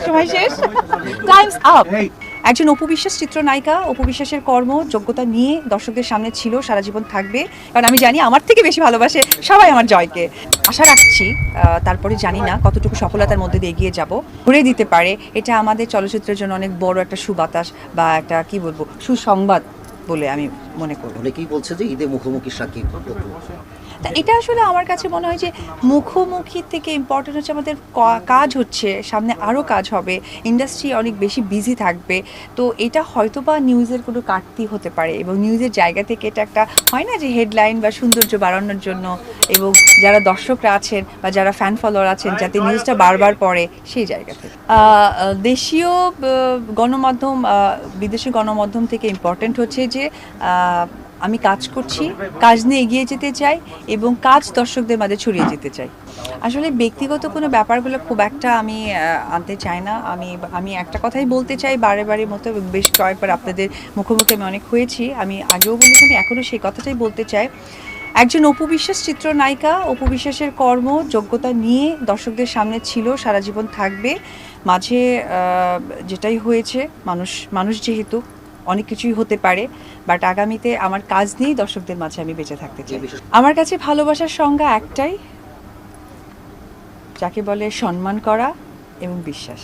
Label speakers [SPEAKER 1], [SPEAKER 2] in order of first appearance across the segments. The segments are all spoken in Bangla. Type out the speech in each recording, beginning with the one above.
[SPEAKER 1] সময় শেষ, টাইমস আপ। একজন অপু বিশ্বাস চিত্রনায়িকা, অপু বিশ্বাসের কর্ম যোগ্যতা নিয়ে দর্শকদের সামনে ছিল, সারা জীবন থাকবে, কারণ আমি জানি আমার থেকে বেশি ভালোবাসে সবাই আমার জয়কে। আশা রাখছি তারপরে জানি না কতটুকু সফলতার মধ্যে দিয়ে এগিয়ে যাব, ঘুরে দিতে পারে। এটা আমাদের চলচ্চিত্রের জন্য অনেক বড় একটা সুবাতাস বা একটা কি বলবো সুসংবাদ বলে আমি মনে করি।
[SPEAKER 2] অনেকেই বলছে যে ঈদে মুখোমুখি সাকিব অপু।
[SPEAKER 1] তা এটা আসলে আমার কাছে মনে হয় যে মুখোমুখি থেকে ইম্পর্টেন্ট হচ্ছে আমাদের কাজ হচ্ছে, সামনে আরও কাজ হবে, ইন্ডাস্ট্রি অনেক বেশি বিজি থাকবে। তো এটা হয়তো বা নিউজের কোনো কাটতি হতে পারে, এবং নিউজের জায়গা থেকে এটা একটা হয় না যে হেডলাইন বা সৌন্দর্য বাড়ানোর জন্য, এবং যারা দর্শকরা আছেন বা যারা ফ্যান ফলোয়ার আছেন যাতে নিউজটা বারবার পড়ে সেই জায়গা থেকে। দেশীয় গণমাধ্যম বিদেশি গণমাধ্যম থেকে ইম্পর্টেন্ট হচ্ছে যে আমি কাজ করছি, কাজ নিয়ে এগিয়ে যেতে চাই এবং কাজ দর্শকদের মাঝে ছড়িয়ে যেতে চাই। আসলে ব্যক্তিগত কোনো ব্যাপারগুলো খুব একটা আমি আনতে চাই না। আমি একটা কথাই বলতে চাই বারে বারে মতো, বেশ কয়েকবার আপনাদের মুখোমুখি আমি অনেক হয়েছি, আমি আগেও বলেছি, আমি এখনও সেই কথাটাই বলতে চাই। একজন অপু বিশ্বাস চিত্রনায়িকা, অপু বিশ্বাসের কর্ম যোগ্যতা নিয়ে দর্শকদের সামনে ছিল, সারা জীবন থাকবে। মাঝে যেটাই হয়েছে, মানুষ যেহেতু অনেক কিছুই হতে পারে, বাট আগামীতে আমার কাজ নিয়েই দর্শকদের মাঝে আমি বেঁচে থাকতে চাই। আমার কাছে ভালোবাসার সংজ্ঞা একটাই, যাকে বলে সম্মান করা এবং বিশ্বাস।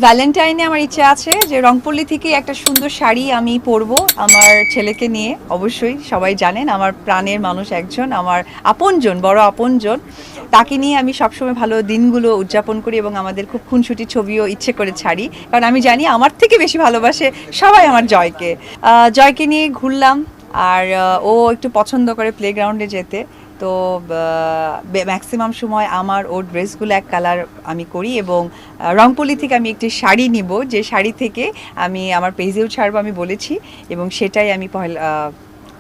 [SPEAKER 1] ভ্যালেন্টাইনে আমার ইচ্ছে আছে যে রংপল্লী থেকে একটা সুন্দর শাড়ি আমি পরবো আমার ছেলেকে নিয়ে। অবশ্যই সবাই জানেন আমার প্রাণের মানুষ একজন, আমার আপনজন, বড় আপনজন, তাকে নিয়ে আমি সবসময় ভালো দিনগুলো উদযাপন করি এবং আমাদের খুব খুনসুটি ছবিও ইচ্ছে করে ছাড়ি, কারণ আমি জানি আমার থেকে বেশি ভালোবাসে সবাই আমার জয়কে। জয়কে নিয়ে ঘুরলাম, আর ও একটু পছন্দ করে প্লেগ্রাউন্ডে যেতে, তো ম্যাক্সিমাম সময় আমার ওর ড্রেসগুলো এক কালার আমি করি, এবং রংপল্লী থেকে আমি একটি শাড়ি নিব, যে শাড়ি থেকে আমি আমার পেজেও ছাড়বো আমি বলেছি, এবং সেটাই আমি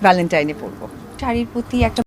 [SPEAKER 1] ভ্যালেন্টাইনে পরবো। শাড়ির প্রতি একটা